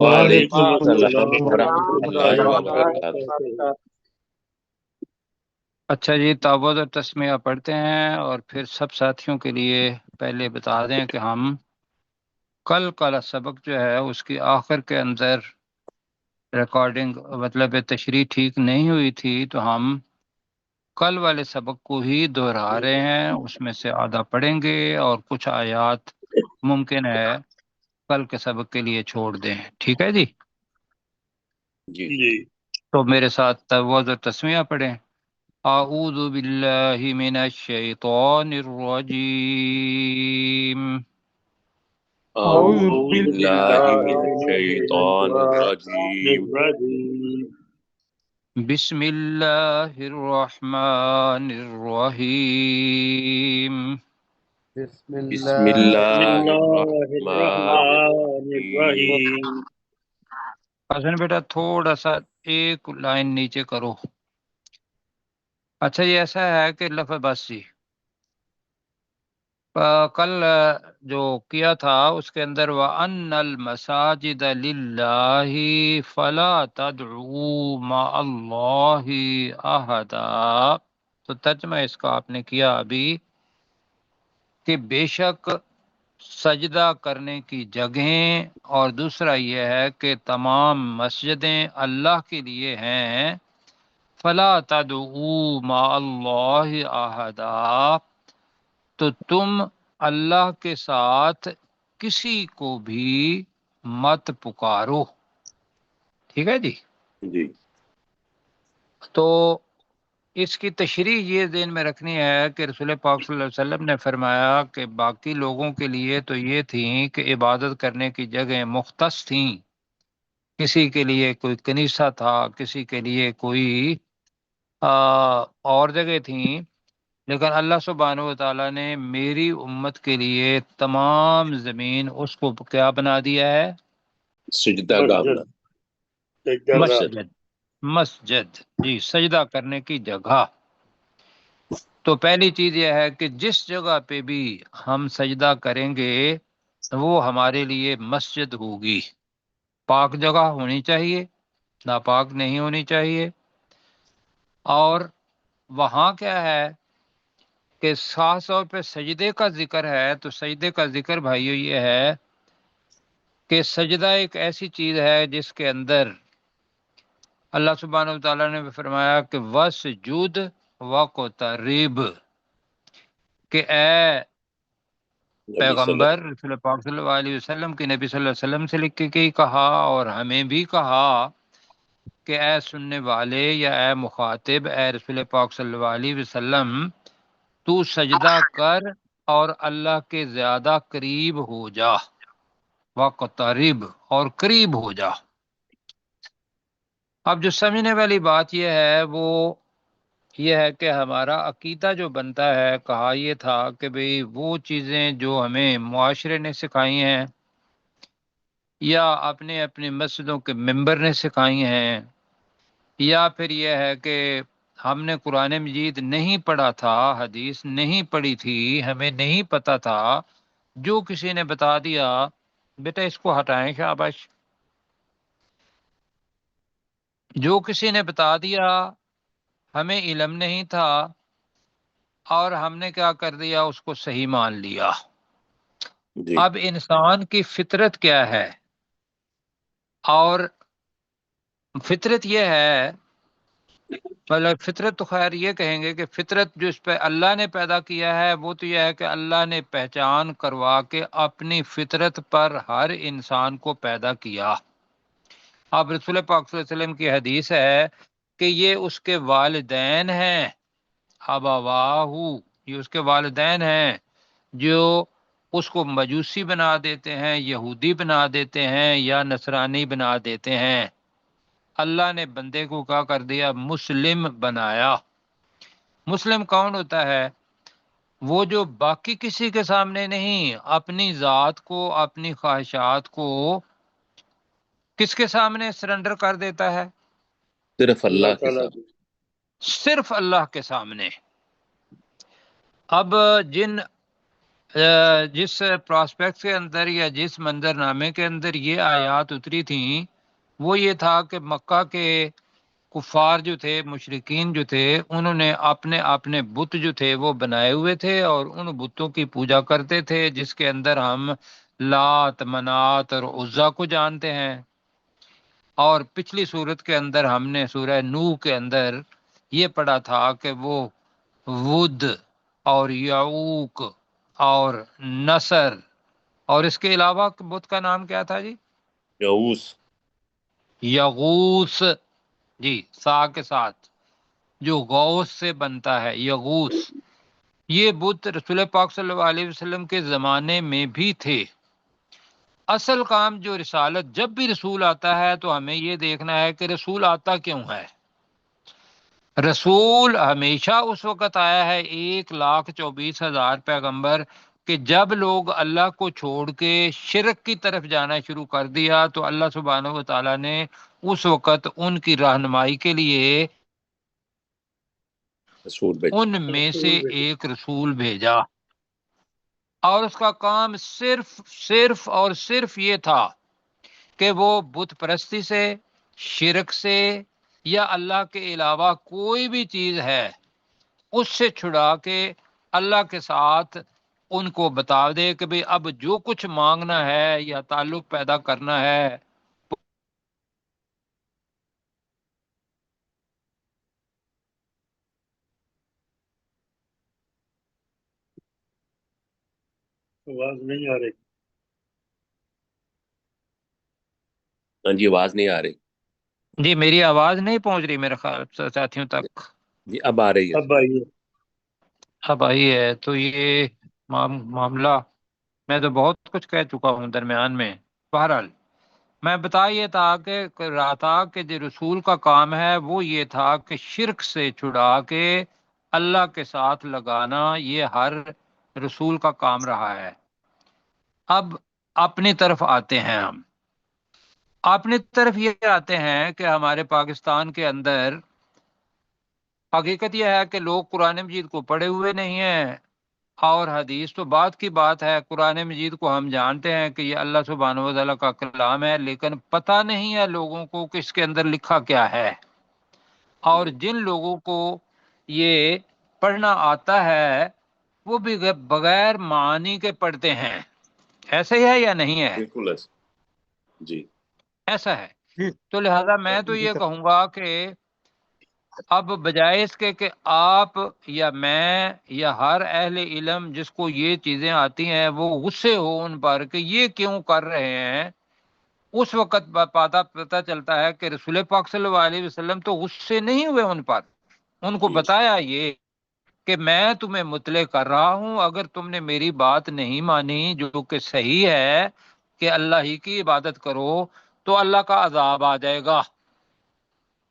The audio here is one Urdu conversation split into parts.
وعلیکم وعلیکم السلام السلام ورحمۃ ورحمۃ اللہ اللہ وبرکاتہ۔ وبرکاتہ۔ اچھا جی، تعوذ اور تسمیہ پڑھتے ہیں، اور پھر سب ساتھیوں کے لیے پہلے بتا دیں کہ ہم کل کا سبق جو ہے اس کی آخر کے اندر ریکارڈنگ مطلب تشریح ٹھیک نہیں ہوئی تھی، تو ہم کل والے سبق کو ہی دہرا رہے ہیں، اس میں سے آدھا پڑھیں گے اور کچھ آیات ممکن ہے کل کے سبق کے لیے چھوڑ دیں، ٹھیک ہے جی؟ جی جی تو میرے ساتھ تعوذ اور تسمیہ پڑھیں۔ اعوذ باللہ من الشیطان الرجیم، اعوذ اعوذ باللہ باللہ من من الشیطان الشیطان الرجیم۔ الرجیم۔ بسم اللہ الرحمن الرحیم۔ بسم بسم اللہ بسم اللہ اللہ الرحمن الرحمن الرحیم۔ الرحیم۔ حسن بیٹا تھوڑا سا ایک لائن نیچے کرو۔ اچھا یہ ایسا ہے کہ لفظ بس جی کل جو کیا تھا اس کے اندر وَأَنَّ الْمَسَاجِدَ لِلَّهِ فَلَا تَدْعُوا مَعَ اللَّهِ أَحَدًا، تو ترجمہ اس کا آپ نے کیا ابھی کہ بے شک سجدہ کرنے کی جگہیں، اور دوسرا یہ ہے کہ تمام مسجدیں اللہ کے لیے ہیں، فَلَا تَدْعُوا مَعَ اللَّهِ أَحَدًا، تو تم اللہ کے ساتھ کسی کو بھی مت پکارو، ٹھیک ہے جی؟ جی تو اس کی تشریح یہ ذہن میں رکھنی ہے کہ رسول پاک صلی اللہ علیہ وسلم نے فرمایا کہ باقی لوگوں کے لیے تو یہ تھیں کہ عبادت کرنے کی جگہیں مختص تھیں، کسی کے لیے کوئی کنیسہ تھا، کسی کے لیے کوئی اور جگہ تھیں، لیکن اللہ سبحانہ و تعالیٰ نے میری امت کے لیے تمام زمین اس کو کیا بنا دیا ہے؟ سجدہ گاہ بنا، مسجد ایک جگہ۔ مسجد۔ مسجد، مسجد جی، سجدہ کرنے کی جگہ۔ تو پہلی چیز یہ ہے کہ جس جگہ پہ بھی ہم سجدہ کریں گے وہ ہمارے لیے مسجد ہوگی، پاک جگہ ہونی چاہیے، ناپاک نہیں ہونی چاہیے۔ اور وہاں کیا ہے کہ خاص طور پہ سجدے کا ذکر ہے، تو سجدے کا ذکر بھائیو یہ ہے کہ سجدہ ایک ایسی چیز ہے جس کے اندر اللہ سبحانہ و تعالیٰ نے فرمایا کہ وَسْجُدْ وَاقْتَرِب، کہ اے نبی صلی اللہ پیغمبر رسول پاک صلی اللہ علیہ وسلم کی نبی صلی اللہ علیہ وسلم سے لکھ کے ہی کہا اور ہمیں بھی کہا کہ اے سننے والے یا اے مخاطب اے رسول پاک صلی اللہ علیہ وسلم، تو سجدہ کر اور اللہ کے زیادہ قریب ہو جا، وقترب، اور قریب ہو جا۔ اب جو سمجھنے والی بات یہ ہے وہ یہ ہے کہ ہمارا عقیدہ جو بنتا ہے، کہا یہ تھا کہ بھئی وہ چیزیں جو ہمیں معاشرے نے سکھائی ہیں یا اپنے اپنے مسجدوں کے ممبر نے سکھائی ہیں، یا پھر یہ ہے کہ ہم نے قرآن مجید نہیں پڑھا تھا، حدیث نہیں پڑھی تھی، ہمیں نہیں پتہ تھا، جو کسی نے بتا دیا بیٹا اس کو ہٹائیں شاباش، جو کسی نے بتا دیا، ہمیں علم نہیں تھا اور ہم نے کیا کر دیا، اس کو صحیح مان لیا۔ جی اب انسان کی فطرت کیا ہے؟ اور فطرت یہ ہے، مطلب فطرت تو خیر یہ کہیں گے کہ فطرت جو اس پہ اللہ نے پیدا کیا ہے وہ تو یہ ہے کہ اللہ نے پہچان کروا کے اپنی فطرت پر ہر انسان کو پیدا کیا۔ اب رسول پاک صلی اللہ علیہ وسلم کی حدیث ہے کہ یہ اس کے والدین ہیں، ابواہ، یہ اس کے والدین ہیں جو اس کو مجوسی بنا دیتے ہیں، یہودی بنا دیتے ہیں یا نصرانی بنا دیتے ہیں۔ اللہ نے بندے کو کیا کر دیا؟ مسلم بنایا۔ مسلم کون ہوتا ہے؟ وہ جو باقی کسی کے سامنے نہیں، اپنی ذات کو، اپنی خواہشات کو کس کے سامنے سرنڈر کر دیتا ہے؟ صرف اللہ کے تعالیٰ ساتھ۔ کی۔ صرف اللہ کے سامنے۔ اب جن جس پراسپیکٹ کے اندر یا جس منظر نامے کے اندر یہ آیات اتری تھیں وہ یہ تھا کہ مکہ کے کفار جو تھے، مشرکین جو تھے، انہوں نے اپنے اپنے بت جو تھے وہ بنائے ہوئے تھے اور ان بتوں کی پوجا کرتے تھے، جس کے اندر ہم لات، منات اور عزا کو جانتے ہیں۔ اور پچھلی صورت کے اندر ہم نے سورہ نوح کے اندر یہ پڑھا تھا کہ وہ ود اور یعوق اور نصر اور اس کے علاوہ بت کا نام کیا تھا جی؟ یعوس، یغوس، جی سا کے ساتھ، جو غوث سے بنتا ہے، یغوس۔ یہ بت رسول پاک صلی اللہ علیہ وسلم کے زمانے میں بھی تھے۔ اصل کام جو رسالت، جب بھی رسول آتا ہے تو ہمیں یہ دیکھنا ہے کہ رسول آتا کیوں ہے۔ رسول ہمیشہ اس وقت آیا ہے 1,24,000 پیغمبر کہ جب لوگ اللہ کو چھوڑ کے شرک کی طرف جانا شروع کر دیا تو اللہ سبحانہ و تعالیٰ نے اس وقت ان کی رہنمائی کے لیے رسول بھیج ان میں سے ایک رسول بھیجا، اور اس کا کام صرف اور صرف یہ تھا کہ وہ بت پرستی سے، شرک سے یا اللہ کے علاوہ کوئی بھی چیز ہے اس سے چھڑا کے اللہ کے ساتھ ان کو بتا دے کہ بھئی اب جو کچھ مانگنا ہے یا تعلق پیدا کرنا ہے۔ آواز نہیں آ رہی۔ ہاں جی، آواز نہیں آ رہی جی میری آواز نہیں پہنچ رہی میرے خیال سے ساتھیوں تک؟ جی، اب آ رہی ہے۔ اب آئیے۔ اب آئی ہے تو یہ معاملہ میں تو بہت کچھ کہہ چکا ہوں درمیان میں۔ بہرحال میں بتا یہ تھا کہ رہا تھا کہ جو رسول کا کام ہے وہ یہ تھا کہ شرک سے چھڑا کے اللہ کے ساتھ لگانا، یہ ہر رسول کا کام رہا ہے۔ اب اپنی طرف آتے ہیں، ہم اپنی طرف یہ آتے ہیں کہ ہمارے پاکستان کے اندر حقیقت یہ ہے کہ لوگ قرآن مجید کو پڑھے ہوئے نہیں ہیں، اور حدیث تو بات کی بات ہے، قرآن مجید کو ہم جانتے ہیں کہ یہ اللہ سبحانہ و تعالیٰ کا کلام ہے، لیکن پتہ نہیں ہے لوگوں کو کہ اس کے اندر لکھا کیا ہے۔ اور جن لوگوں کو یہ پڑھنا آتا ہے وہ بھی بغیر معنی کے پڑھتے ہیں، ایسا ہی ہے یا نہیں ہے؟ بالکل ایسا جی۔ ایسا ہے۔ تو لہذا میں تو یہ کہوں گا کہ اب بجائے اس کے کہ آپ یا میں یا ہر اہل علم جس کو یہ چیزیں آتی ہیں وہ غصے ہو ان پر کہ یہ کیوں کر رہے ہیں، اس وقت پتہ چلتا ہے کہ رسول پاک صلی اللہ علیہ وسلم تو غصے نہیں ہوئے ان پر، ان کو بتایا یہ کہ میں تمہیں مطلع کر رہا ہوں، اگر تم نے میری بات نہیں مانی جو کہ صحیح ہے کہ اللہ ہی کی عبادت کرو تو اللہ کا عذاب آ جائے گا۔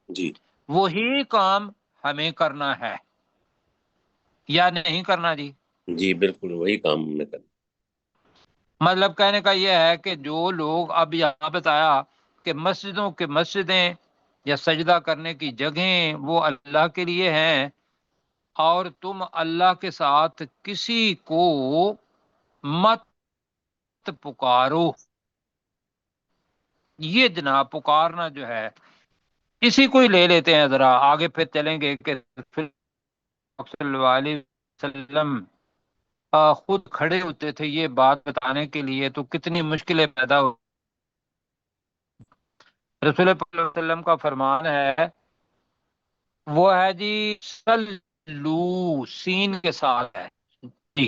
جی وہی کام ہمیں کرنا ہے یا نہیں کرنا جی؟ جی بالکل وہی کام ہم نے کرنا۔ مطلب کہنے کا یہ ہے کہ جو لوگ اب یہاں بتایا کہ مسجدوں کے مسجدیں یا سجدہ کرنے کی جگہیں وہ اللہ کے لیے ہیں، اور تم اللہ کے ساتھ کسی کو مت پکارو، یہ جناب پکارنا جو ہے اسی کو ہی لے لیتے ہیں، ذرا آگے پھر چلیں گے کہ صلی اللہ علیہ وسلم خود کھڑے ہوتے تھے یہ بات بتانے کے لیے تو کتنی مشکلیں پیدا ہو۔ رسول پاک صلی اللہ علیہ وسلم کا فرمان ہے، وہ ہے جی سلو، سین کے ساتھ ہے جی،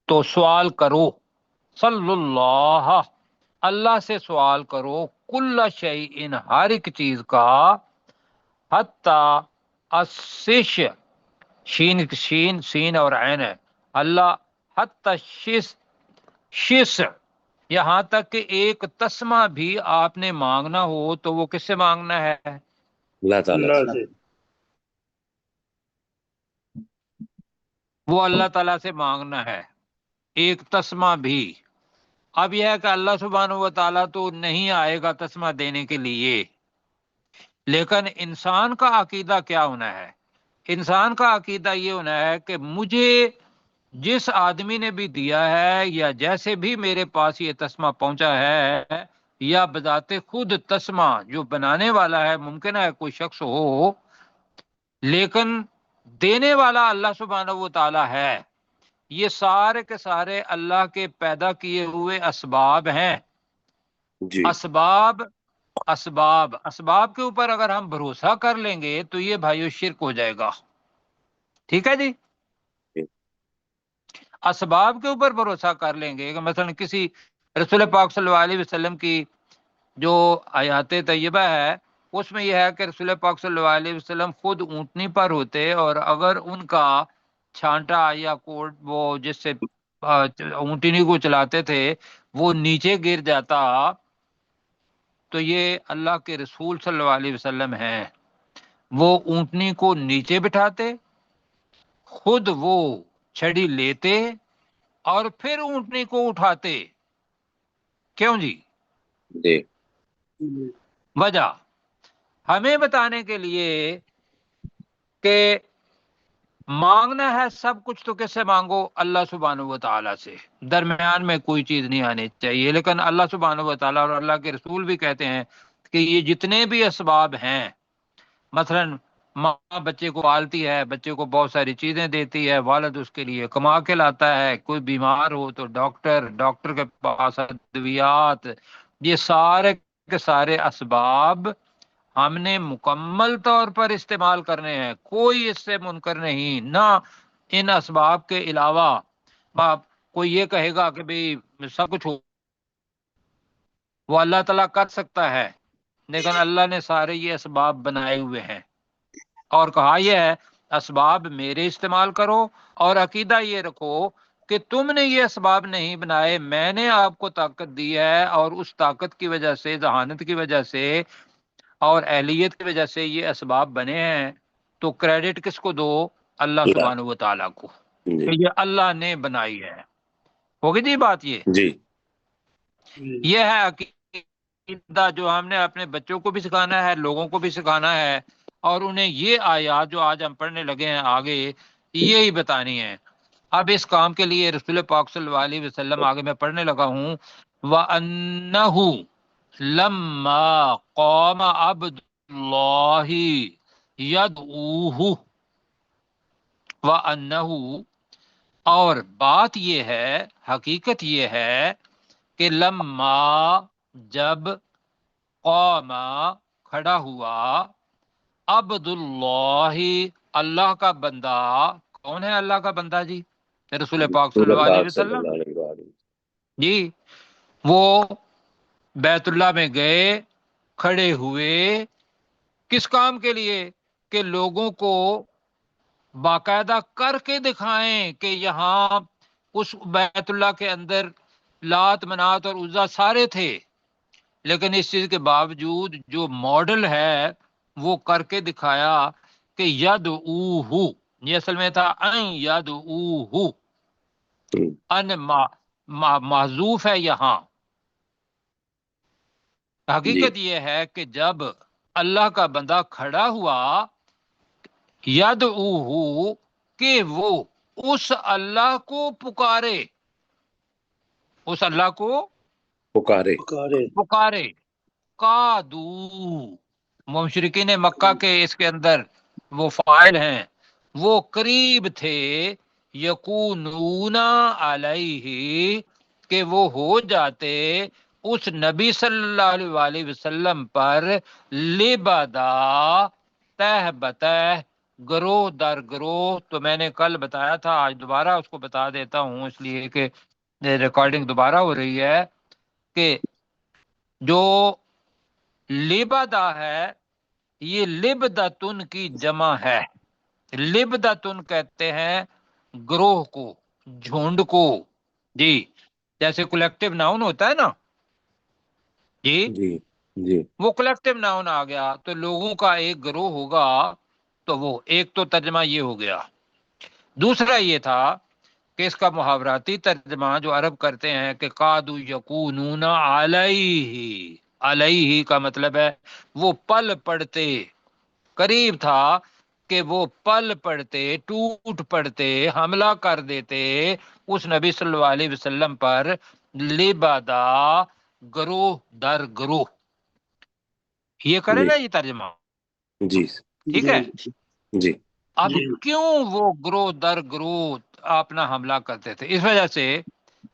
تو سوال کرو، صلی اللہ، اللہ سے سوال کرو، کل شیء، ہر ایک چیز کا، حتی السش، شین سین اور عین ہے، اللہ حتی شس، یہاں تک کہ ایک تسمہ بھی آپ نے مانگنا ہو تو وہ کس سے مانگنا ہے؟ اللہ تعالیٰ اللہ سے۔ وہ اللہ تعالیٰ سے مانگنا ہے، ایک تسمہ بھی۔ اب یہ ہے کہ اللہ سبحانہ و تعالیٰ تو نہیں آئے گا تسمہ دینے کے لیے، لیکن انسان کا عقیدہ کیا ہونا ہے؟ انسان کا عقیدہ یہ ہونا ہے کہ مجھے جس آدمی نے بھی دیا ہے یا جیسے بھی میرے پاس یہ تسمہ پہنچا ہے یا بذات خود تسمہ جو بنانے والا ہے، ممکن ہے کوئی شخص ہو، لیکن دینے والا اللہ سبحانہ و تعالی ہے. یہ سارے کے سارے اللہ کے پیدا کیے ہوئے اسباب ہیں. جی اسباب اسباب کے اوپر اگر ہم بھروسہ کر لیں گے تو یہ بھائیو شرک ہو جائے گا. ٹھیک ہے جی. اسباب کے اوپر بھروسہ کر لیں گے کہ مثلا کسی رسول پاک صلی اللہ علیہ وسلم کی جو آیات طیبہ ہے اس میں یہ ہے کہ رسول پاک صلی اللہ علیہ وسلم خود اونٹنی پر ہوتے اور اگر ان کا چھانٹا یا کوٹ وہ جس سے اونٹنی کو چلاتے تھے وہ نیچے گر جاتا تو یہ اللہ کے رسول صلی اللہ علیہ وسلم ہیں. وہ اونٹنی کو نیچے بٹھاتے، خود وہ چھڑی لیتے اور پھر اونٹنی کو اٹھاتے. کیوں جی؟ جی وجہ ہمیں بتانے کے لیے کہ مانگنا ہے سب کچھ تو کیسے مانگو؟ اللہ سبحانہ و تعالیٰ سے، درمیان میں کوئی چیز نہیں آنی چاہیے. لیکن اللہ سبحانہ و تعالیٰ اور اللہ کے رسول بھی کہتے ہیں کہ یہ جتنے بھی اسباب ہیں، مثلا ماں بچے کو پالتی ہے، بچے کو بہت ساری چیزیں دیتی ہے، والد اس کے لیے کما کے لاتا ہے، کوئی بیمار ہو تو ڈاکٹر کے پاس ادویات، یہ سارے کے سارے اسباب ہم نے مکمل طور پر استعمال کرنے ہیں، کوئی اس سے منکر نہیں. نہ ان اسباب کے علاوہ کوئی یہ کہے گا کہ بھئی سب کچھ ہو وہ اللہ تعالیٰ کر سکتا ہے، لیکن اللہ نے سارے یہ اسباب بنائے ہوئے ہیں اور کہا یہ ہے اسباب میرے استعمال کرو اور عقیدہ یہ رکھو کہ تم نے یہ اسباب نہیں بنائے، میں نے آپ کو طاقت دی ہے اور اس طاقت کی وجہ سے، ذہانت کی وجہ سے اور اہلیت کی وجہ سے یہ اسباب بنے ہیں. تو کریڈٹ کس کو دو؟ اللہ سبحانہ و تعالیٰ کو، جی کہ یہ اللہ نے بنائی ہے. ہوگی جی بات؟ جی یہ ہے عقیدہ جو ہم نے اپنے بچوں کو بھی سکھانا ہے، لوگوں کو بھی سکھانا ہے، اور انہیں یہ آیات جو آج ہم پڑھنے لگے ہیں آگے یہی بتانی ہے. اب اس کام کے لیے رسول پاک صلی اللہ علیہ وسلم آگے میں پڑھنے لگا ہوں، وَأَنَّهُ لَمَّا قَامَ عَبْدُ اللَّهِ يَدْعُوهُ، وَأَنَّهُ اور بات یہ ہے، حقیقت یہ ہے کہ لما جب قام کھڑا ہوا عبد اللہ اللہ کا بندہ. کون ہے اللہ کا بندہ جی؟ رسول پاک صلی رسول اللہ علیہ پاک صلی وسلم. اللہ علیہ وآلہ جی وہ بیت اللہ میں گئے، کھڑے ہوئے، کس کام کے لیے؟ کہ لوگوں کو باقاعدہ کر کے دکھائیں کہ یہاں اس بیت اللہ کے اندر لات منات اور عزا سارے تھے، لیکن اس چیز کے باوجود جو ماڈل ہے وہ کر کے دکھایا کہ یدعوہ، یہ اصل میں تھا ان یدعوہ، ان محذوف ہے یہاں. جی حقیقت یہ ہے کہ جب اللہ کا بندہ کھڑا ہوا یدعوہ کہ وہ اس اللہ کو پکارے، اس اللہ کو پکارے. قادو مشرکین مکہ کے اس کے اندر وہ فاعل ہیں، وہ قریب تھے، یکونون علیہ کہ وہ ہو جاتے اس نبی صلی اللہ علیہ وآلہ وسلم پر لبدا تہ بتہ، گروہ در گروہ. تو میں نے کل بتایا تھا، آج دوبارہ اس کو بتا دیتا ہوں اس لیے کہ ریکارڈنگ دوبارہ ہو رہی ہے، کہ جو لبدا ہے یہ لبدتن کی جمع ہے. لبدتن کہتے ہیں گروہ کو، جھنڈ کو. جی جیسے کلیکٹیو ناؤن ہوتا ہے نا جی، جی جی وہ کلیکٹیو ناؤن آ گیا تو لوگوں کا ایک گروہ ہوگا. تو وہ ایک تو ترجمہ یہ ہو گیا. دوسرا یہ تھا کہ اس کا محاوراتی ترجمہ جو عرب کرتے ہیں کہ قادو یکونون علیہ، علیہ کا مطلب ہے وہ پل پڑتے، قریب تھا کہ وہ پل پڑتے، ٹوٹ پڑتے، حملہ کر دیتے اس نبی صلی اللہ علیہ وسلم پر، لبدا، گروہ در گروہ. یہ کرے جی نا یہ ترجمہ، جی ٹھیک ہے. جی اب کیوں وہ گروہ در گروہ اپنا حملہ کرتے تھے؟ اس وجہ سے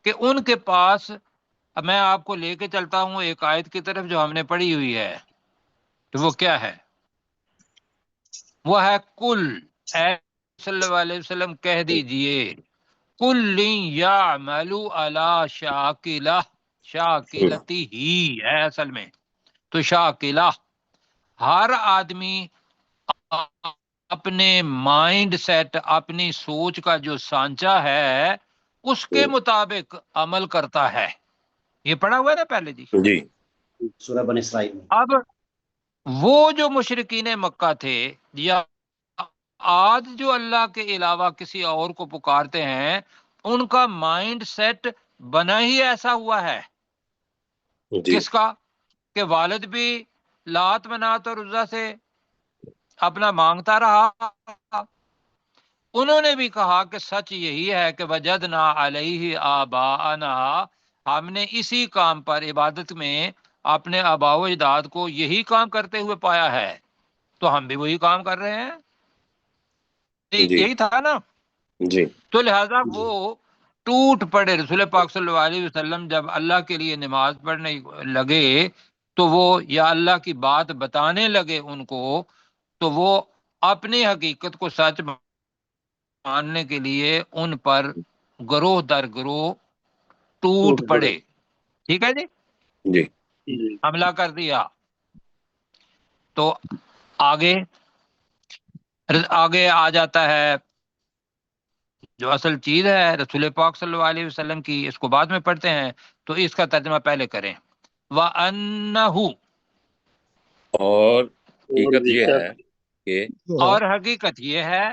کہ ان کے پاس، اب میں آپ کو لے کے چلتا ہوں ایک آیت کی طرف جو ہم نے پڑھی ہوئی ہے، تو وہ کیا ہے؟ وہ ہے کل، اے صلی اللہ علیہ وسلم کہہ دیجئے، کل یعمل علی شاکلہ، شاکلتی ہی ہے اصل میں، تو شاکلہ، ہر آدمی اپنے مائنڈ سیٹ، اپنی سوچ کا جو سانچہ ہے اس کے مطابق عمل کرتا ہے. یہ پڑھا ہوا ہے نا پہلے جی. جی سورہ بنی اسرائیل میں. اب وہ جو مشرکین مکہ تھے، یا آج جو اللہ کے علاوہ کسی اور کو پکارتے ہیں، ان کا مائنڈ سیٹ بنا ہی ایسا ہوا ہے. جی کس کا؟ کہ والد بھی لات منات اور عزا سے اپنا مانگتا رہا، انہوں نے بھی کہا کہ سچ یہی ہے کہ وجدنا علیہ آباءنا، ہم نے اسی کام پر، عبادت میں اپنے آباء و اجداد کو یہی کام کرتے ہوئے پایا ہے، تو ہم بھی وہی کام کر رہے ہیں. جی یہی تھا نا. جی تو لہذا وہ ٹوٹ پڑے. رسول پاک صلی اللہ علیہ وسلم جب اللہ کے لیے نماز پڑھنے لگے تو وہ یا اللہ کی بات بتانے لگے ان کو، تو وہ اپنی حقیقت کو سچ ماننے کے لیے ان پر گروہ در گروہ ٹوٹ پڑے. ٹھیک ہے جی، جی حملہ کر دیا. تو آگے آ جاتا ہے جو اصل چیز ہے رسول پاک صلی اللہ علیہ وسلم کی، اس کو بعد میں پڑھتے ہیں، تو اس کا ترجمہ پہلے کریں. وَأَنَّهُ، اور حقیقت یہ ہے کہ اور حقیقت یہ ہے،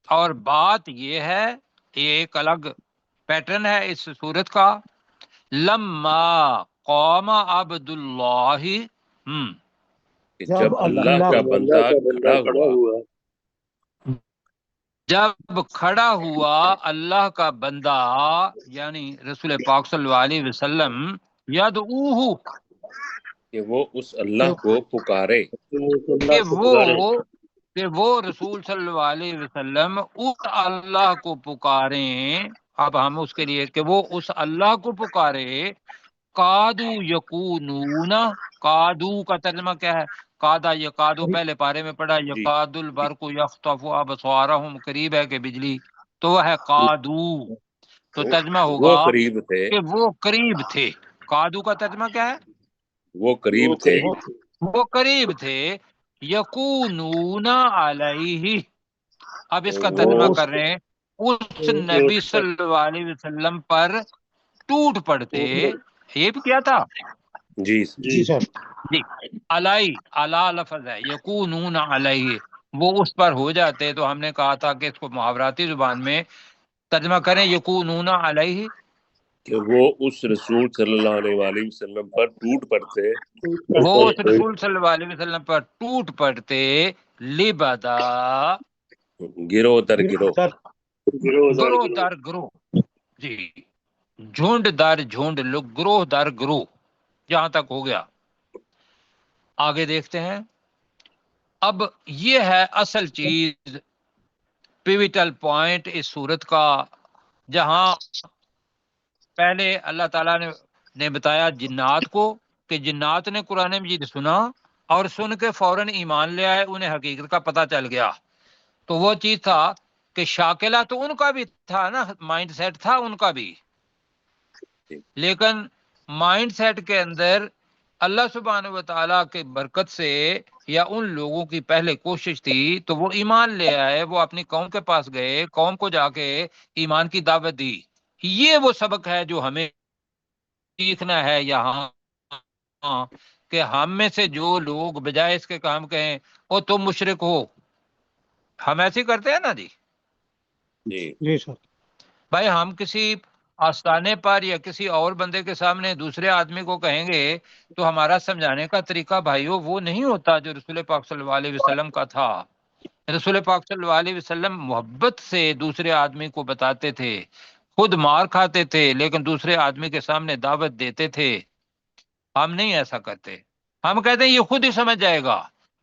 اور بات یہ ہے، یہ ایک الگ پیٹرن ہے اس صورت کا. لما قام عبد اللہ، جب اللہ کا بندہ کھڑا ہوا، جب کھڑا ہوا اللہ کا بندہ یعنی رسول پاک صلی اللہ علیہ وسلم، یدعوہ، کہ وہ اس اللہ کو پکارے، کہ وہ رسول صلی اللہ علیہ وسلم اس اللہ کو پکاریں. اب ہم اس کے لیے کہ وہ اس اللہ کو پکارے. کادو یکونون، کادو کا ترجمہ کیا ہے؟ کادا یکادو پہلے پارے میں پڑھا، جی یکاد البرق یخطف ابصارہم، قریب ہے کہ بجلی، تو وہ ہے کادو. تو ترجمہ وہ ہوگا قریب تھے، کہ وہ قریب تھے. کادو کا ترجمہ کیا ہے؟ وہ قریب تھے، وہ قریب تھے. یکونون علیہ، اب اس کا ترجمہ کر رہے ہیں، اس نبی صلی اللہ علیہ وسلم پر ٹوٹ پڑتے. یہ بھی کیا تھا جی جی سر. جی، علی، علی لفظ ہے، یکونون علیہ، وہ اس پر ہو جاتے. تو ہم نے کہا تھا کہ اس کو محاوراتی زبان میں ترجمہ کریں یکونون علیہ، کہ وہ اس رسول صلی اللہ علیہ وسلم پر ٹوٹ پڑتے، وہ اس رسول صلی اللہ علیہ وسلم پر ٹوٹ پڑتے. لبدا، گروہ در گروہ، گروہ در گروہ، جی، جھنڈ در جھنڈ، گروہ در گروہ، جہاں تک ہو گیا. آگے دیکھتے ہیں. اب یہ ہے اصل چیز، پیوٹل پوائنٹ اس صورت کا، جہاں پہلے اللہ تعالیٰ نے بتایا جنات کو کہ جنات نے قرآن مجید سنا اور سن کے فوراً ایمان لے آئے، انہیں حقیقت کا پتہ چل گیا. تو وہ چیز تھا کہ شاکلہ تو ان کا بھی تھا نا، مائنڈ سیٹ تھا ان کا بھی، لیکن مائنڈ سیٹ کے اندر اللہ سبحانہ و تعالیٰ کے برکت سے یا ان لوگوں کی پہلے کوشش تھی تو وہ ایمان لے آئے، وہ اپنی قوم کے پاس گئے، قوم کو جا کے ایمان کی دعوت دی. یہ وہ سبق ہے جو ہمیں سیکھنا ہے یہاں، کہ ہم میں سے جو لوگ بجائے اس کے کام کہیں او تم مشرک ہو، ہم ایسے کرتے ہیں نا جی. جی جی سر. بھائی ہم کسی آستانے پر یا کسی اور بندے کے سامنے دوسرے آدمی کو کہیں گے تو ہمارا سمجھانے کا طریقہ بھائیو وہ نہیں ہوتا جو رسول پاک صلی اللہ علیہ وسلم کا تھا۔ رسول پاک صلی اللہ علیہ وسلم محبت سے دوسرے آدمی کو بتاتے تھے، خود مار کھاتے تھے لیکن دوسرے آدمی کے سامنے دعوت دیتے تھے۔ ہم نہیں ایسا کرتے، ہم کہتے ہیں یہ خود ہی سمجھ جائے گا۔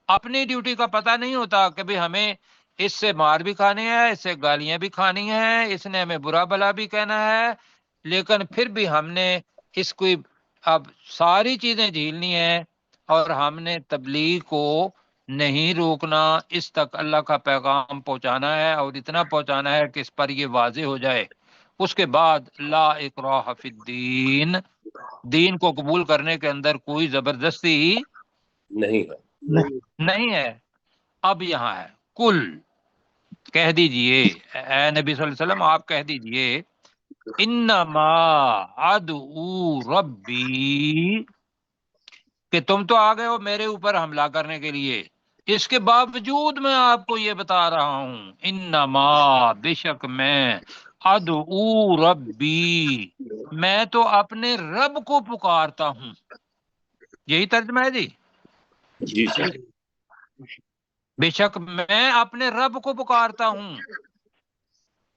اپنی ڈیوٹی کا پتہ نہیں ہوتا کہ بھی ہمیں اس سے مار بھی کھانی ہے، اس سے گالیاں بھی کھانی ہیں، اس نے ہمیں برا بھلا بھی کہنا ہے، لیکن پھر بھی ہم نے اس کو اب ساری چیزیں جھیلنی ہیں اور ہم نے تبلیغ کو نہیں روکنا، اس تک اللہ کا پیغام پہنچانا ہے اور اتنا پہنچانا ہے کہ اس پر یہ واضح ہو جائے۔ اس کے بعد لا اکراہ فی الدین، دین کو قبول کرنے کے اندر کوئی زبردستی نہیں ہے۔ نہیں ہے۔ اب یہاں ہے کل، کہہ دیجئے اے نبی صلی اللہ علیہ وسلم، آپ کہہ دیجئے انما ادعو ربی، کہ تم تو آ گئے ہو میرے اوپر حملہ کرنے کے لیے، اس کے باوجود میں آپ کو یہ بتا رہا ہوں انما، بے شک میں، ادعو ربی، میں تو اپنے رب کو پکارتا ہوں۔ یہی ترجمہ ہے جی، جی سر۔ بے شک میں اپنے رب کو پکارتا ہوں،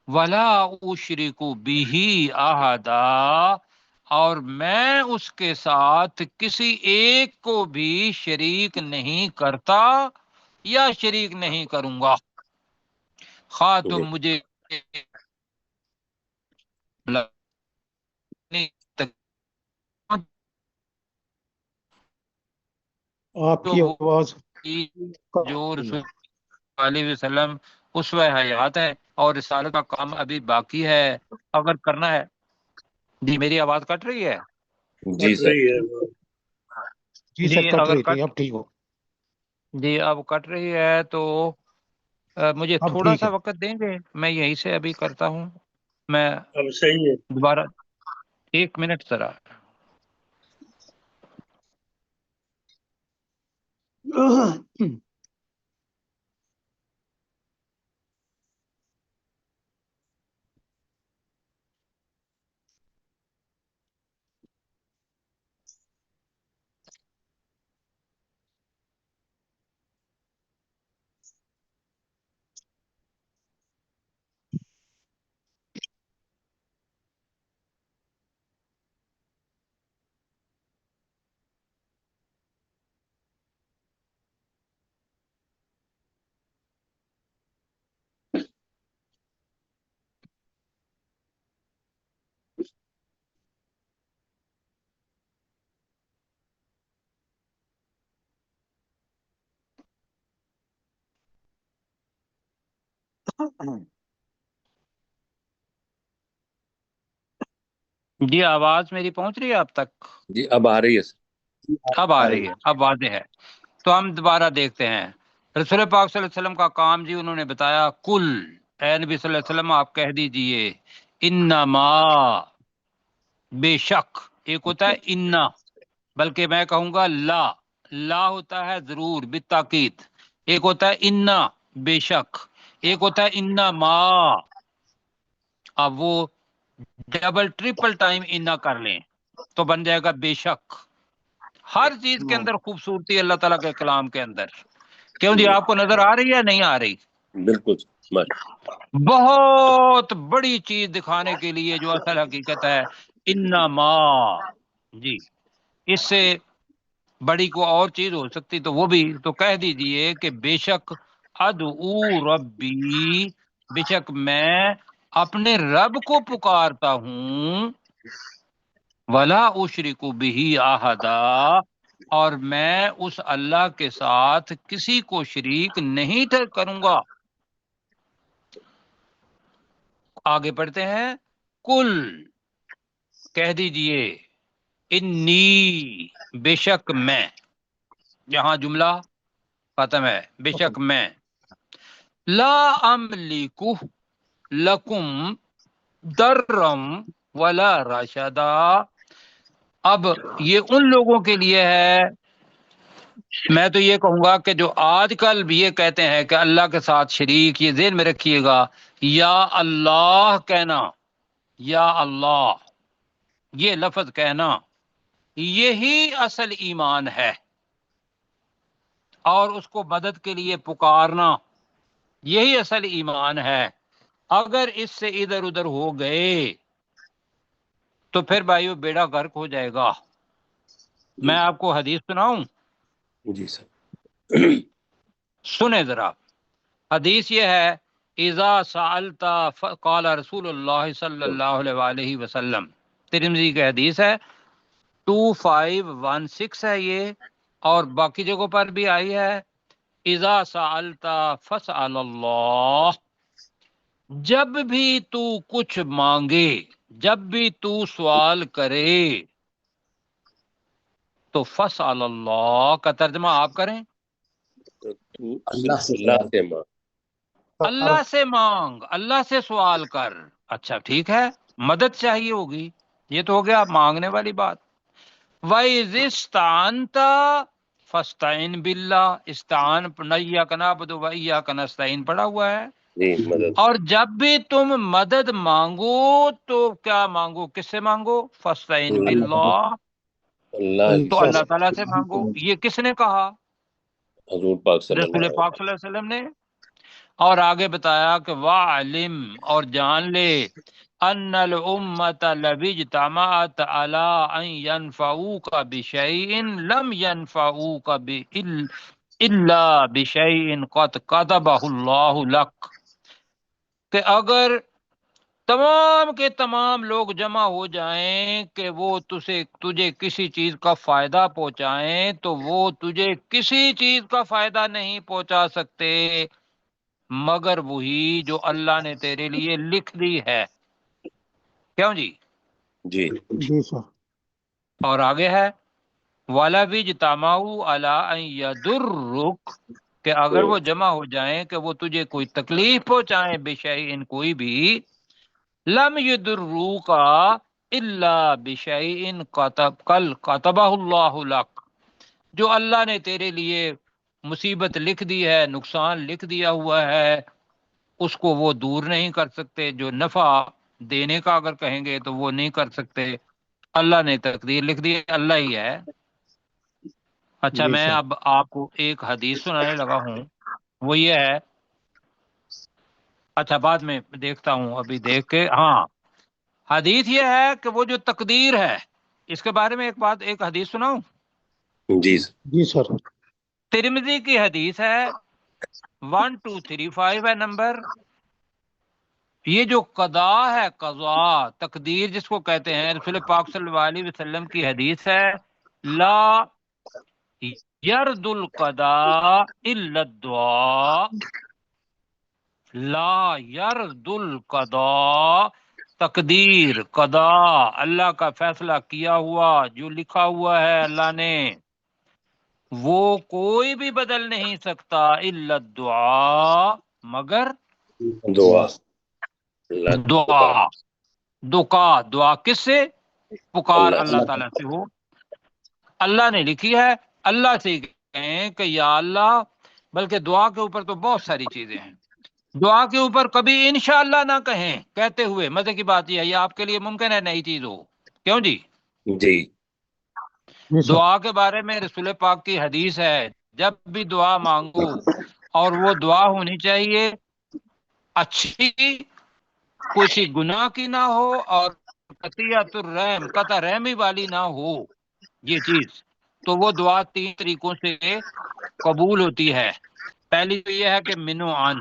ولا اشرک بہ احدا، اور میں اس کے ساتھ کسی ایک کو بھی شریک نہیں کرتا یا شریک نہیں کروں گا، خواہ تم مجھے آپ کی آواز جو رسول علیہ وسلم اسوہ حیات ہے اور رسالت کا کام ابھی باقی ہے اگر کرنا ہے۔ جی میری آواز کٹ رہی ہے؟ جی سر۔ جی سر کٹ اگر رہی تھی، اب ٹھیک ہو۔ جی اب کٹ رہی ہے تو مجھے اب تھوڑا ٹھیک سا ہے۔ وقت دیں گے، میں یہیں سے ابھی کرتا ہوں، میں اب صحیح ہے۔ دوبارہ 1 منٹ ذرا۔ جی آواز میری پہنچ رہی ہے آپ تک؟ جی اب آ رہی ہے سر۔ اب آ رہی ہے، اب واضح ہے۔ تو ہم دوبارہ دیکھتے ہیں رسول پاک صلی اللہ علیہ وسلم کا کام جی انہوں نے بتایا، کل اے نبی صلی اللہ علیہ وسلم آپ کہہ دیجئے انما، بے شک، ایک ہوتا ہے انا، بلکہ میں کہوں گا لا، لا ہوتا ہے ضرور بالتاکید، ایک ہوتا ہے انا بے شک، ایک ہوتا ہے انما۔ اب وہ ڈبل ٹریپل ٹائم انا کر لیں تو بن جائے گا بے شک۔ ہر چیز کے اندر خوبصورتی اللہ تعالیٰ کے کلام کے اندر۔ کیوں جی آپ کو نظر آ رہی ہے نہیں آ رہی؟ بالکل بہت بڑی چیز دکھانے کے لیے جو اصل حقیقت ہے انما، جی اس سے بڑی کو اور چیز ہو سکتی تو وہ بھی تو کہہ دیجئے کہ بے شک ادعو ربی، بے شک میں اپنے رب کو پکارتا ہوں، ولا اشرک بہ احدا، اور میں اس اللہ کے ساتھ کسی کو شریک نہیں کروں گا۔ آگے پڑھتے ہیں، کل کہہ دیجئے انی، بے شک میں، یہاں جملہ ختم ہے، بے شک میں، لا املک لکم درم ولا رشدا۔ اب یہ ان لوگوں کے لیے ہے، میں تو یہ کہوں گا کہ جو آج کل بھی یہ کہتے ہیں کہ اللہ کے ساتھ شریک، یہ ذہن میں رکھیے گا، یا اللہ کہنا یا اللہ، یہ لفظ کہنا، یہی اصل ایمان ہے، اور اس کو مدد کے لیے پکارنا، یہی اصل ایمان ہے۔ اگر اس سے ادھر ادھر ہو گئے تو پھر بھائیو بیڑا غرق ہو جائے گا۔ میں آپ کو حدیث سناؤں؟ جی سر۔ سنیں ذرا، حدیث یہ ہے، اذا سألت قال رسول اللہ صلی اللہ علیہ وآلہ وسلم، ترمذی کی حدیث ہے، 2516 ہے یہ، اور باقی جگہوں پر بھی آئی ہے، اذا سألت فاسأل اللہ، جب بھی تو کچھ مانگے، جب بھی تو سوال کرے تو فاسأل اللہ کا ترجمہ آپ کریں، تو تو اللہ سے اللہ سے مانگ۔ اللہ سے مانگ، اللہ سے سوال کر۔ اچھا ٹھیک ہے، مدد چاہیے ہوگی، یہ تو ہو گیا مانگنے والی بات۔ وَإِذِ اسْتَعَنْتَ فَاسْتَعِنْ بِاللَّهِ، استعان إِيَّاكَ نَعْبُدُ وَإِيَّاكَ نَسْتَعِينُ پڑھا ہوا ہے۔ جی مدد اور جب بھی تم مدد مانگو تو کیا مانگو، کس سے مانگو؟ فَاسْتَعِنْ بِاللَّهِ، اللہ تو سے اللہ تعالیٰ سے مانگو۔ یہ کس نے کہا؟ حضور پاک صلی اللہ رسول علیہ پاک صلی اللہ علیہ وسلم نے۔ اور آگے بتایا کہ وَعْلِمْ، اور جان لے، ان الامت لو اجتمعت على ان ينفعوك بشيء لم ينفعوك الا بشيء قد كتبه الله لك، کہ اگر تمام کے تمام لوگ جمع ہو جائیں کہ وہ تجھے کسی چیز کا فائدہ پہنچائیں تو وہ تجھے کسی چیز کا فائدہ نہیں پہنچا سکتے مگر وہی جو اللہ نے تیرے لیے لکھ دی ہے۔ کیوں جی؟ جی جی سر۔ اور آگے ہے والا بھی جتاماؤ علی ان یضرک، کہ اگر وہ جمع ہو جائیں کہ وہ تجھے کوئی تکلیف پہنچائیں، بشیء کوئی بھی، لم یضروک الا بشیء کتبہ اللہ لک، جو اللہ نے تیرے لیے مصیبت لکھ دی ہے، نقصان لکھ دیا ہوا ہے، اس کو وہ دور نہیں کر سکتے۔ جو نفع دینے کا اگر کہیں گے تو وہ نہیں کر سکتے، اللہ نے تقدیر لکھ دی، اللہ ہی ہے۔ اچھا جی میں سر۔ اب آپ کو ایک حدیث سنانے لگا ہوں، وہ یہ ہے، اچھا بعد میں دیکھتا ہوں، ابھی دیکھ کے، ہاں حدیث یہ ہے کہ وہ جو تقدیر ہے، اس کے بارے میں ایک حدیث سناؤں؟ جی سر۔ جی سر۔ ترمذی کی حدیث ہے، 1235 ہے نمبر۔ یہ جو قضا ہے، قضا تقدیر جس کو کہتے ہیں، رسول پاک صلی اللہ علیہ وسلم کی حدیث ہے، لا یرد القضاء الا الدعاء، لا یرد القضاء، تقدیر قضا اللہ کا فیصلہ کیا ہوا جو لکھا ہوا ہے اللہ نے، وہ کوئی بھی بدل نہیں سکتا، الا الدعاء، مگر دعا، اللہ دعا۔ دعا کس سے؟ پکار اللہ اللہ تعالیٰ سے ہو، اللہ نے لکھی ہے، اللہ سے کہیں کہ یا اللہ، بلکہ دعا کے اوپر تو بہت ساری چیزیں ہیں، دعا کے اوپر کبھی انشاءاللہ نہ کہیں، کہتے ہوئے مزے کی بات یہ ہے، یہ آپ کے لیے ممکن ہے نئی چیز ہو، کیوں جی؟ جی جی سر۔ دعا کے بارے میں رسول پاک کی حدیث ہے، جب بھی دعا مانگو اور وہ دعا ہونی چاہیے اچھی، کسی گناہ کی نہ ہو، اور قطیعت الرحم، قطع رحمی والی نہ ہو یہ چیز، تو وہ دعا 3 طریقوں سے قبول ہوتی ہے۔ پہلی تو یہ ہے کہ منو عن،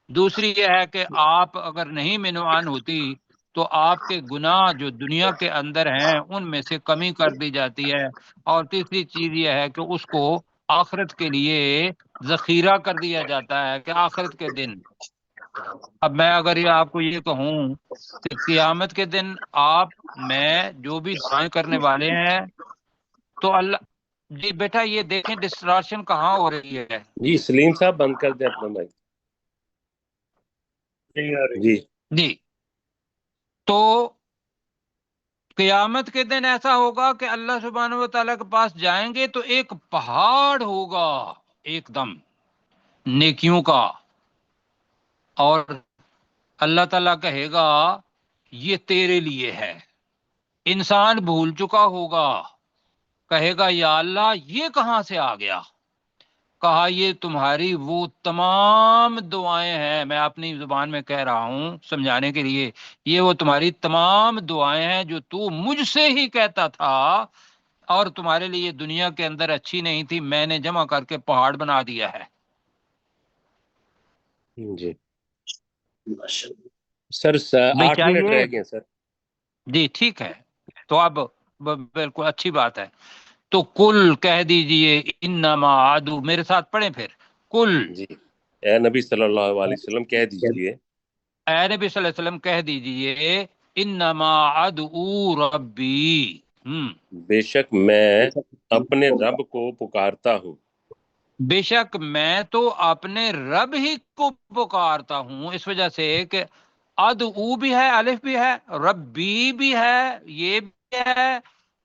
دوسری یہ ہے کہ آپ اگر نہیں منو عن ہوتی تو آپ کے گناہ جو دنیا کے اندر ہیں ان میں سے کمی کر دی جاتی ہے، اور تیسری چیز یہ ہے کہ اس کو آخرت کے لیے ذخیرہ کر دیا جاتا ہے کہ آخرت کے دن، اب میں اگر یہ آپ کو یہ کہوں کہ قیامت کے دن آپ میں جو بھی دعائیں کرنے والے ہیں تو اللہ، جی بیٹا یہ دیکھیں ڈسٹراشن کہاں ہو رہی ہے، جی سلیم صاحب بند کر دیں اپنا مائک۔ جی جی تو قیامت کے دن ایسا ہوگا کہ اللہ سبحانہ و تعالیٰ کے پاس جائیں گے تو ایک پہاڑ ہوگا ایک دم نیکیوں کا، اور اللہ تعالیٰ کہے گا یہ تیرے لیے ہے۔ انسان بھول چکا ہوگا، کہے گا یا اللہ یہ کہاں سے آ گیا؟ کہا یہ تمہاری وہ تمام دعائیں ہیں، میں اپنی زبان میں کہہ رہا ہوں سمجھانے کے لیے، یہ وہ تمہاری تمام دعائیں ہیں جو تو مجھ سے ہی کہتا تھا، اور تمہارے لیے دنیا کے اندر اچھی نہیں تھی، میں نے جمع کر کے پہاڑ بنا دیا ہے۔ جی ماشاءاللہ۔ سر بھئی 8 منٹ چاہیے، رہ گئے سر۔ جی ٹھیک ہے، تو اب بالکل اچھی بات ہے، تو کل کہہ دیجئے انما عدو، میرے ساتھ پڑھیں پھر، کل، جی اے نبی صلی اللہ علیہ وسلم کہہ دیجئے، اے نبی صلی اللہ علیہ وسلم کہہ دیجئے انما ادعو ربی، بے شک میں اپنے رب کو پکارتا ہوں۔ بے شک میں تو اپنے رب ہی کو پکارتا ہوں، اس وجہ سے کہ ادعو بھی ہے، الف بھی ہے، ربی بھی ہے، یہ بھی ہے،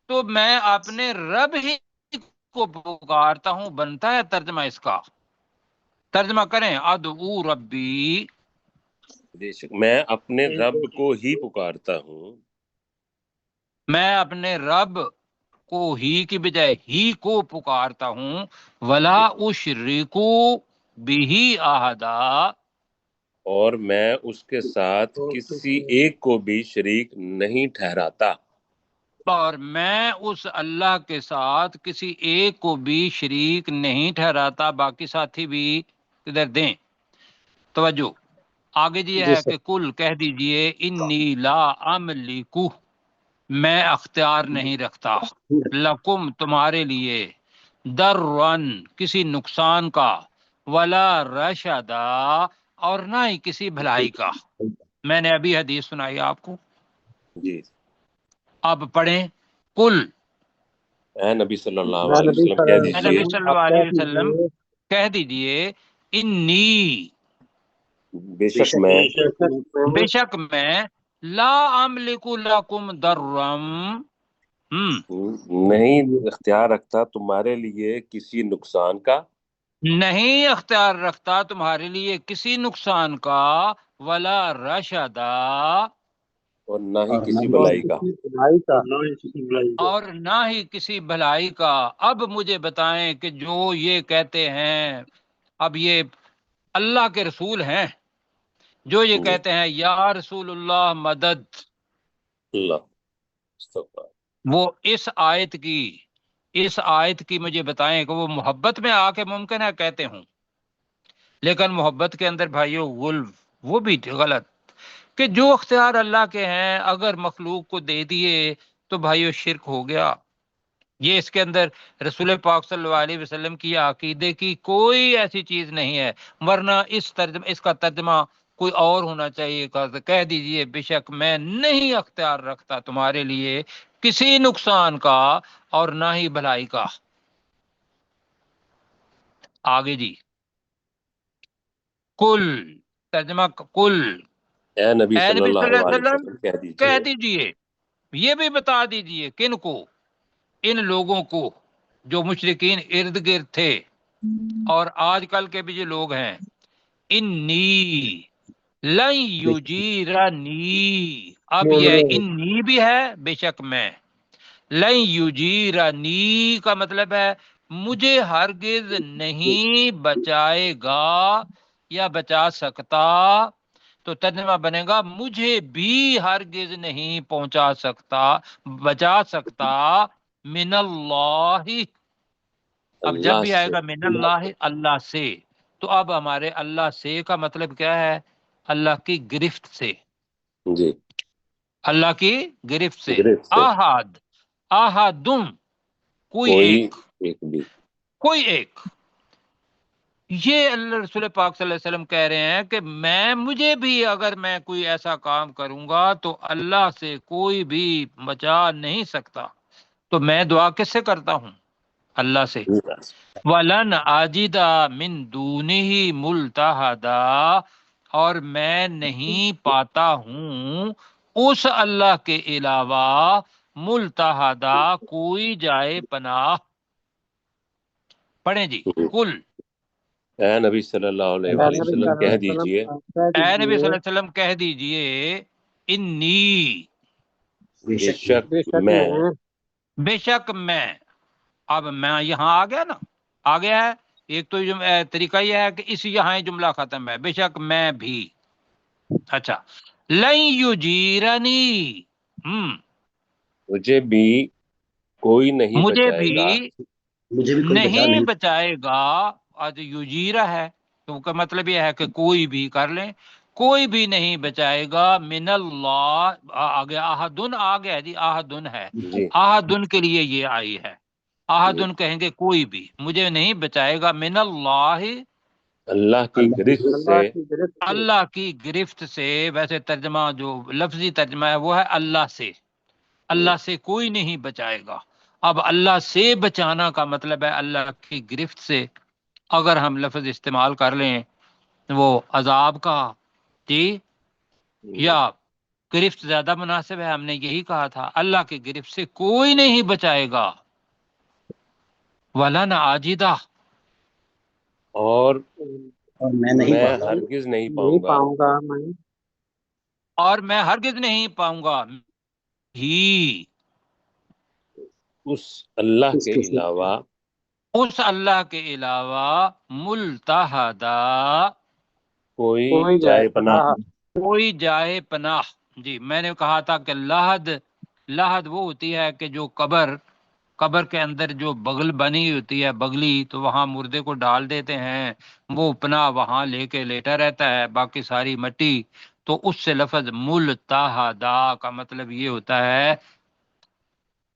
تو میں اپنے رب ہی کو پکارتا ہوں، بنتا ہے ترجمہ اس کا، ترجمہ کریں ادعو ربی، بے شک میں اپنے رب کو ہی پکارتا ہوں، میں اپنے رب کو ہی کی بجائے ہی کو پکارتا ہوں، ولا اشرکو بہی احدا، اور میں اس کے ساتھ کسی ایک کو بھی شریک نہیں ٹھہراتا۔ اور میں اس اللہ کے ساتھ کسی ایک کو بھی شریک نہیں ٹھہراتا، باقی ساتھی بھی ادھر دیں توجہ۔ آگے جی جی ہے سر کہ کل کہہ دیجئے انی لا املکو، میں اختیار نہیں رکھتا، لکم تمہارے لیے، درن کسی نقصان کا، ولا رشدا اور نہ ہی کسی بھلائی کا۔ میں نے ابھی حدیث سنائی آپ کو، جی اب پڑھیں کل، اے نبی صلی اللہ میں علیہ نبی وسلم صلی کہہ اللہ علیہ اے دیجئے، نبی وسلم صلی آپ اللہ کہہ علیہ وسلم دیجیے کہہ دیجئے انی، بے شک میں بے شک میں، لا املک لکم درم، نہیں اختیار رکھتا تمہارے لیے کسی نقصان کا، نہیں اختیار رکھتا تمہارے لیے کسی نقصان کا، ولا رشدا اور نہ ہی کسی اور بلائی کا۔ کسی بھائی کا اور نہ ہی کسی بھلائی کا۔ اب مجھے بتائیں کہ جو یہ کہتے ہیں، اب یہ اللہ کے رسول ہیں، جو یہ جی کہتے ہیں یا رسول اللہ مدد، اللہ استغفر۔ وہ اس آیت کی مجھے بتائیں کہ وہ محبت میں آ کے ممکن ہے کہتے ہوں، لیکن محبت کے اندر بھائیو وہ بھی غلط، کہ جو اختیار اللہ کے ہیں اگر مخلوق کو دے دیے تو بھائیو شرک ہو گیا۔ یہ اس کے اندر رسول پاک صلی اللہ علیہ وسلم کی عقیدے کی کوئی ایسی چیز نہیں ہے، ورنہ اس کا ترجمہ کوئی اور ہونا چاہیے، کہہ دیجئے بے شک میں نہیں اختیار رکھتا تمہارے لیے کسی نقصان کا اور نہ ہی بھلائی کا۔ آگے جی، کل، ترجمہ کل، اے نبی اے صلی نبی صلی اللہ اللہ علیہ علیہ وسلم وسلم کہہ دیجئے، کہہ دیجئے، یہ بھی بتا دیجئے کن کو، ان لوگوں کو جو مشرکین ارد گرد تھے اور آج کل کے بھی جو لوگ ہیں، انی لن یجیرنی، اب یہ انی بھی ہے، بے شک میں، لن یجیرنی کا مطلب ہے مجھے ہرگز نہیں بچائے گا یا بچا سکتا، تو ترجمہ بنے گا مجھے بھی ہرگز نہیں پہنچا سکتا، بچا سکتا، من اللہ، اب جب اللہ بھی آئے سے۔ گا من اللہ، اللہ سے، تو اب ہمارے اللہ سے کا مطلب کیا ہے؟ اللہ کی گرفت سے، جی اللہ کی گرفت سے، گرفت سے آہاد، آہادم، کوئی کوئی ایک، ایک بھی۔ کوئی ایک، یہ اللہ رسول پاک صلی اللہ علیہ وسلم کہہ رہے ہیں کہ مجھے بھی اگر میں کوئی ایسا کام کروں گا تو اللہ سے کوئی بھی بچا نہیں سکتا، تو میں دعا کس سے کرتا ہوں؟ اللہ سے۔ وَلَنْ أَجِدَ مِن دُونِهِ مُلْتَحَدًا، اور میں نہیں پاتا ہوں اس اللہ کے علاوہ ملتحدہ کوئی جائے پناہ۔ پڑھیں جی، کل، اے نبی صلی اللہ علیہ اے وآلہ نبی وسلم صلی اللہ کہہ علیہ وسلم دیجئے، آپ کہہ اے نبی صلی دیجیے اللہ علیہ وسلم کہہ دیجئے انی، بے بے شک شک بے شک میں، بے شک میں. اب میں یہاں آ گیا نا، آ گیا ہے. ایک تو طریقہ یہ ہے کہ اس یہاں یہ جملہ ختم ہے، بے شک میں بھی. اچھا، لن یجیرنی، مجھے بھی کوئی نہیں مجھے بچائے بھی گا. مجھے بھی کوئی بچا نہیں نہیں. بچائے گا. آج یجیرہ ہے تو کا مطلب یہ ہے کہ کوئی بھی کر لیں، کوئی بھی نہیں بچائے گا. من اللہ، آگے احدن آ گیا جی، احدن ہے، جی احدن کے لیے یہ آئی ہے. جی، احدن کہیں گے کوئی بھی، مجھے نہیں بچائے گا. من اللہ، اللہ کی اللہ کی گرفت سے. اللہ کی گرفت سے. اللہ کی گرفت سے. ویسے ترجمہ جو لفظی ترجمہ ہے وہ ہے اللہ سے، اللہ سے کوئی نہیں بچائے گا. اب اللہ سے بچانا کا مطلب ہے اللہ کی گرفت سے. اگر ہم لفظ استعمال کر لیں وہ عذاب کا، جی، یا گرفت زیادہ مناسب ہے. ہم نے یہی کہا تھا اللہ کی گرفت سے کوئی نہیں بچائے گا. ولن عاجدہ، اور اور میں نہیں میں پاتا ہوں. ہرگز نہیں نہیں پاؤں گا پاؤں گا میں اور میں ہرگز نہیں پاؤں گا ہی، اس اللہ اس کے کے ساتھ علاوہ اس اللہ کے علاوہ ملتحدہ، کوئی کوئی جائے جائے پناہ. پناہ. کوئی جائے پناہ. جی، میں نے کہا تھا کہ لحد، لحد وہ ہوتی ہے کہ جو قبر کے اندر جو بغل بنی ہوتی ہے، بگلی، تو وہاں مردے کو ڈال دیتے ہیں، وہ پناہ وہاں لے کے لیٹا رہتا ہے، باقی ساری مٹی. تو اس سے لفظ ملتحدہ کا مطلب یہ ہوتا ہے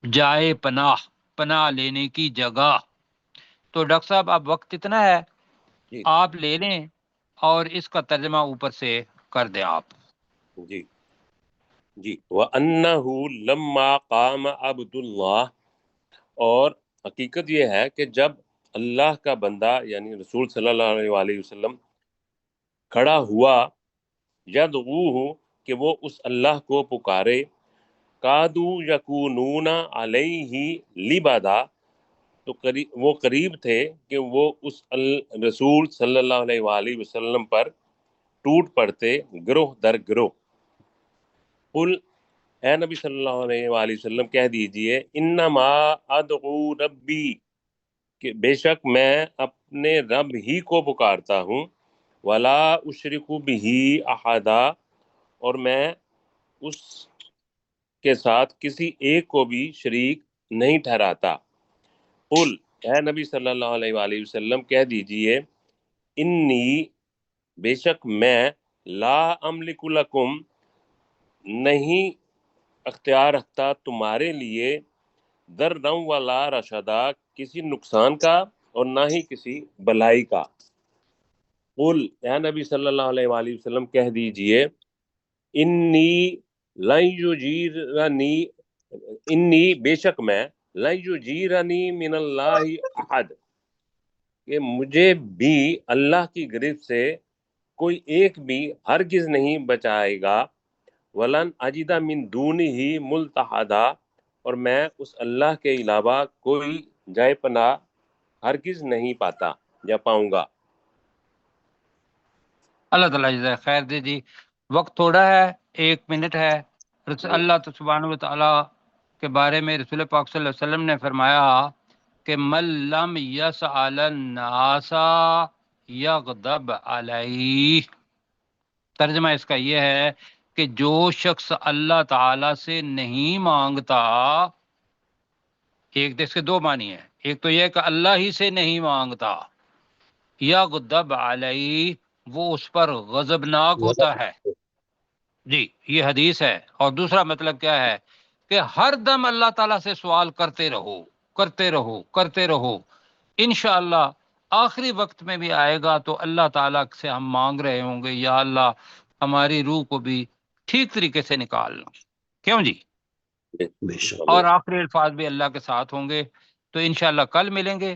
جائے پناہ، پناہ لینے کی جگہ. تو ڈاکٹر صاحب اب وقت اتنا ہے، جی آپ لے لیں اور اس کا ترجمہ اوپر سے کر دیں آپ. جی جی. وَأَنَّهُ لَمَّا قَامَ عَبْدُ اللَّهِ، اور حقیقت یہ ہے کہ جب اللہ کا بندہ یعنی رسول صلی اللہ علیہ وسلم کھڑا ہوا، یدعوہ کہ وہ اس اللہ کو پکارے، کادو یکونون علیہ لبدا، تو وہ قریب تھے کہ وہ اس رسول صلی اللہ علیہ وآلہ وسلم پر ٹوٹ پڑتے گروہ در گروہ. قل، اے نبی صلی اللہ علیہ وآلہ وسلم کہہ دیجئے، انما ادعو ربی، کہ بے شک میں اپنے رب ہی کو پکارتا ہوں، ولا اشرک بہ احدا، اور میں اس کے ساتھ کسی ایک کو بھی شریک نہیں ٹھہراتا. قل، اے نبی صلی اللہ علیہ وآلہ وسلم کہہ دیجئے، انی، بے شک میں، لا املک لکم، نہیں اختیار رکھتا تمہارے لیے، ضرا ولا رشدا، کسی نقصان کا اور نہ ہی کسی بلائی کا. قل، اے نبی صلی اللہ علیہ وآلہ وسلم کہہ دیجئے، انی لن یجیرنی، انی، بے شک میں، لن یجیرنی من اللہ احد، کہ مجھے بھی اللہ کی گرفت سے کوئی ایک بھی ہرگز نہیں بچائے گا. ولن اجد من دونہ ملتحدا، اور میں اس اللہ کے علاوہ کوئی جائے پناہ ہرگز نہیں پاتا یا پاؤں گا. اللہ تعالیٰ جزائے خیر دے. جی، وقت تھوڑا ہے، 1 منٹ ہے. اللہ سبحانہ و تعالیٰ کے بارے میں رسول پاک صلی اللہ علیہ وسلم نے فرمایا کہ من لم یسأل الناس یغضب علیہ. ترجمہ اس کا یہ ہے کہ جو شخص اللہ تعالی سے نہیں مانگتا، ایک اس کے 2 معنی ہیں. ایک تو یہ کہ اللہ ہی سے نہیں مانگتا، یغضب علیہ، وہ اس پر غضبناک ہوتا ہے. جی، یہ حدیث ہے. اور دوسرا مطلب کیا ہے کہ ہر دم اللہ تعالیٰ سے سوال کرتے رہو، کرتے رہو، کرتے رہو. انشاءاللہ آخری وقت میں بھی آئے گا تو اللہ تعالیٰ سے ہم مانگ رہے ہوں گے، یا اللہ ہماری روح کو بھی ٹھیک طریقے سے نکالنا. کیوں جی؟ بے شک. اور آخری الفاظ بھی اللہ کے ساتھ ہوں گے. تو انشاءاللہ کل ملیں گے.